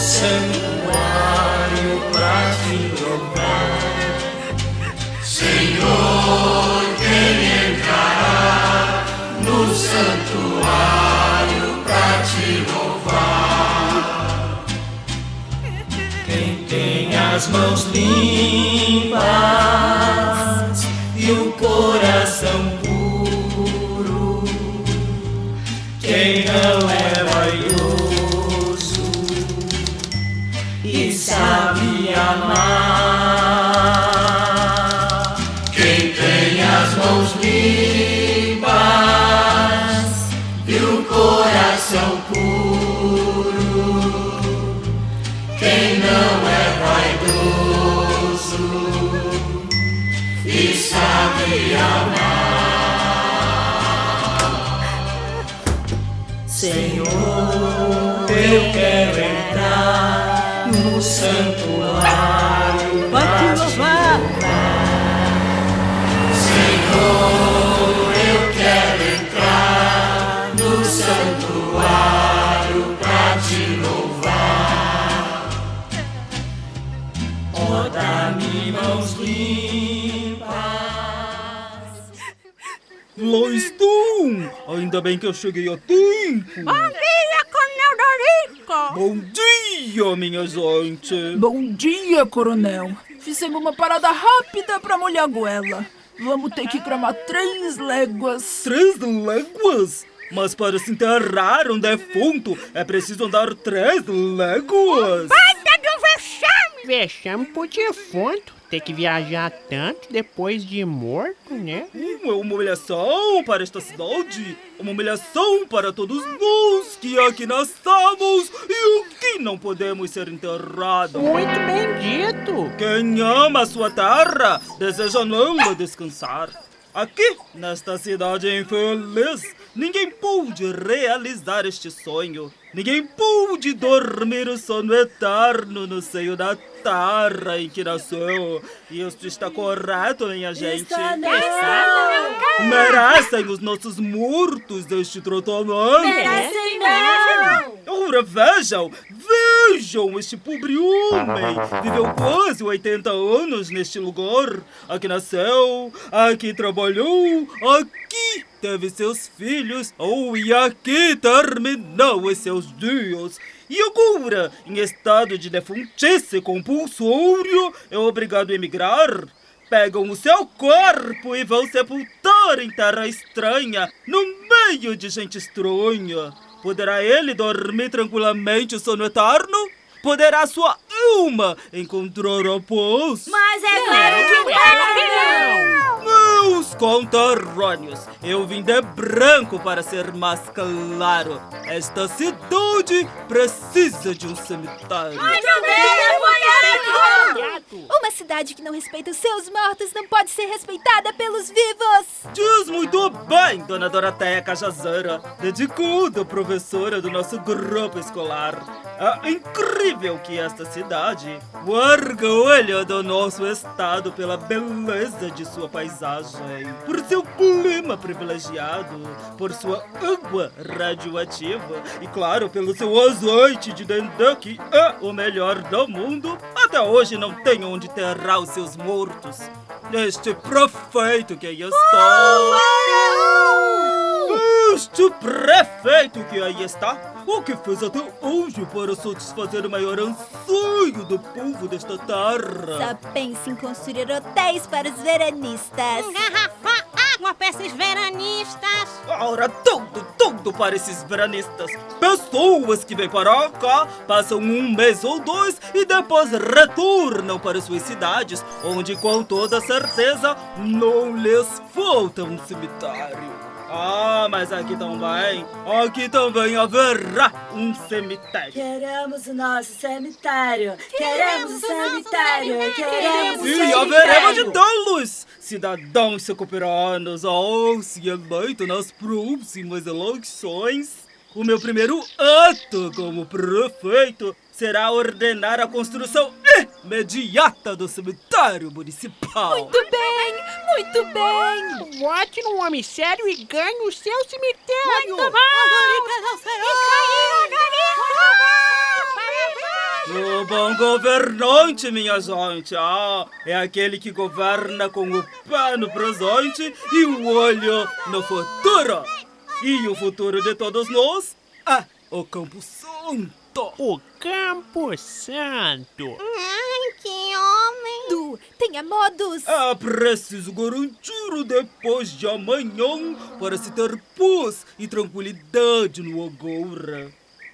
santuário pra te louvar. Senhor, quem entrará no santuário pra te louvar? Quem tem as mãos limpas e o coração puro, quem não é vaidoso e sabe amar. Quem tem as mãos limpas e o coração puro, quem não é vaidoso e sabe amar. Senhor, eu quero entrar no santuário Vai te louvar. Senhor, eu quero entrar no santuário pra te louvar. Oh, dá-me mãos limpas. Lá estão! Ainda bem que eu cheguei a tempo! Bom dia, Coronel Dorico! Bom dia, minha gente! Bom dia, coronel. Fizemos uma parada rápida pra molhar a goela. Vamos ter que cramar 3 léguas. 3 léguas? Mas para se enterrar um defunto é preciso andar 3 léguas? Baita de um vexame! Vexame pro defunto. Ter que viajar tanto depois de morto, né? É uma humilhação para esta cidade, uma humilhação para todos nós que aqui nascemos e o que não podemos ser enterrados. Muito bem dito. Quem ama a sua terra deseja nela descansar. Aqui, nesta cidade infeliz, ninguém pôde realizar este sonho. Ninguém pôde dormir o sono eterno no seio da terra em que nasceu. E isso está correto, minha gente. Merecem os nossos mortos este tratamento. Merecem não! Ora, vejam este pobre homem. Viveu quase 80 anos neste lugar. Aqui nasceu, aqui trabalhou, aqui teve seus filhos, e aqui terminou os seus dias. E agora, em estado de defuntice compulsório, é obrigado a emigrar. Pegam o seu corpo e vão sepultar em terra estranha, no meio de gente estranha. Poderá ele dormir tranquilamente o sono eterno? Poderá sua alma encontrar a paz? Mas é claro que não! Meus conterrâneos, eu vim de branco para ser mais claro. Esta cidade precisa de um cemitério. Uma cidade que não respeita os seus mortos não pode ser respeitada pelos vivos. Diz muito bem, dona Doroteia Cajazara, dedicada professora do nosso grupo escolar. É incrível que esta cidade, o orgulho do nosso estado pela beleza de sua paisagem, por seu clima privilegiado, por sua água radioativa e, claro, pelo seu azeite de dendê, que é o melhor do mundo, até hoje não tem onde enterrar os seus mortos. Este prefeito que aí está... Este prefeito que aí está, o que fez até hoje para satisfazer o maior anseio do povo desta terra? Só pensa em construir hotéis para os veranistas. Engarrafar água para esses veranistas! Ora, tudo para esses veranistas. Pessoas que vêm para cá, passam 1 mês ou 2 e depois retornam para suas cidades, onde com toda certeza não lhes falta um cemitério. Ah, mas aqui também haverá um cemitério. Queremos o nosso cemitério. Queremos o cemitério. Queremos o E cemitério. haveremos de tê-los, cidadãos secupiranos, se eleito nas próximas eleições. O meu primeiro ato como prefeito será ordenar a construção imediata do cemitério municipal. Muito bem, muito bem. Vote num homem sério e ganhe o seu cemitério. Muito bom! Isso aí, Dorico! Parabéns! O bom governante, minha gente, é aquele que governa com o pé no presente e o olho no futuro. E o futuro de todos nós é o Campo Santo. O Campo Santo. Ai, que homem. Du, tenha modos. É preciso garantir o depois de amanhã para se ter paz e tranquilidade no agora.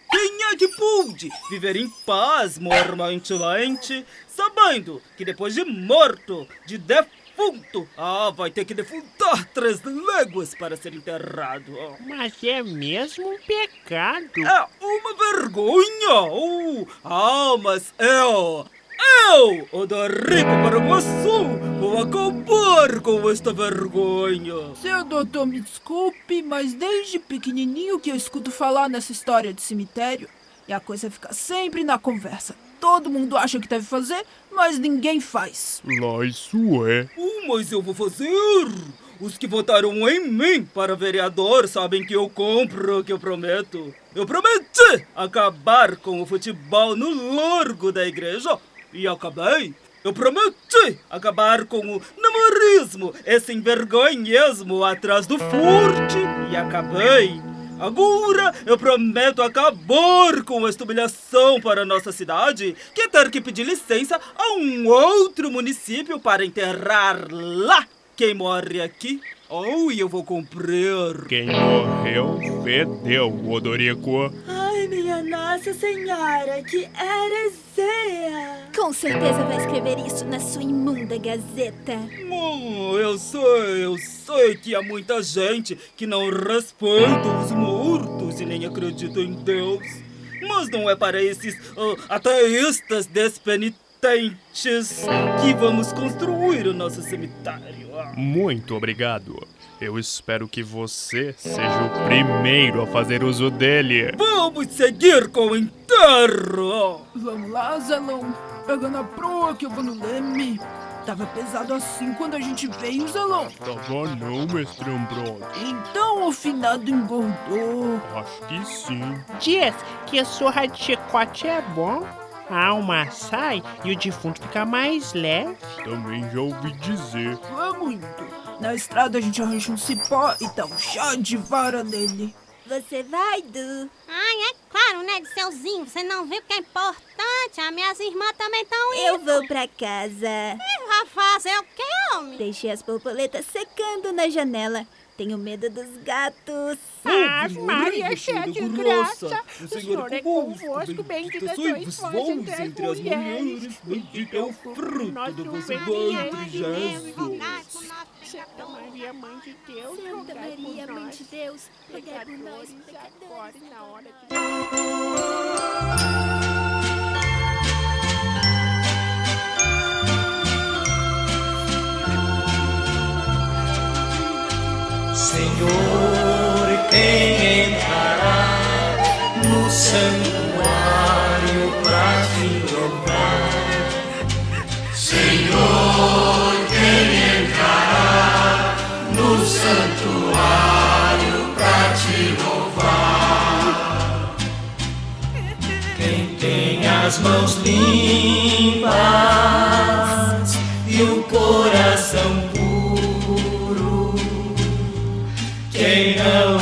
Quem é que pode viver em paz mortalmente, sabendo que depois de morto, de defunto, vai ter que defuntar 3 léguas para ser enterrado? Mas é mesmo um pecado. É uma vergonha! Mas eu, o Dorico Paraguaçu, vou acabar com esta vergonha! Seu doutor, me desculpe, mas desde pequenininho que eu escuto falar nessa história de cemitério e a coisa fica sempre na conversa. Todo mundo acha que deve fazer, mas ninguém faz. Lá isso é. Mas eu vou fazer! Os que votaram em mim para vereador sabem que eu compro o que eu prometo. Eu prometi acabar com o futebol no largo da igreja e acabei. Eu prometi acabar com o namorismo, esse envergonhesmo atrás do furte e acabei. Agora eu prometo acabar com esta humilhação para a nossa cidade, que é ter que pedir licença a um outro município para enterrar lá quem morre aqui. E eu vou cumprir. Quem morreu, fedeu, Odorico. Ai, minha Nossa Senhora, que heresia! Com certeza vai escrever isso na sua imunda gazeta. Eu sei que há muita gente que não respeita os mortos e nem acredita em Deus. Mas não é para esses ateístas despenitentes que vamos construir o nosso cemitério. Muito obrigado. Eu espero que você seja o primeiro a fazer uso dele. Vamos seguir com o enterro. Vamos lá, Zelão. Pega na proa que eu vou no leme. Tava pesado assim quando a gente veio, Zelão. Tava não, mestre Ambrosio. Então o finado engordou. Acho que sim. Diz que a surra de chicote é bom. A alma sai e o defunto fica mais leve. Também já ouvi dizer. Vamos indo. Na estrada a gente arranja um cipó e dá um chá de vara nele. Você vai, Du? Ai, é claro, né, de seuzinho. Você não viu que é importante? As minhas irmãs também estão indo. Eu vou pra casa. Vai fazer o quê, homem? Deixei as borboletas secando na janela. Tenho medo dos gatos. Maria, cheia de graça, o Senhor é convosco, bendita sois vós entre as mulheres, bendito é o fruto do vosso ventre, Jesus. Santa Maria, Mãe de Deus, Santa Maria, Mãe de Deus, rogai por nós, agora pecadores. e na hora de... Senhor, quem entrará no santuário pra te louvar? Senhor, quem entrará no santuário pra te louvar? Quem tem as mãos limpas e o coração puro, quem não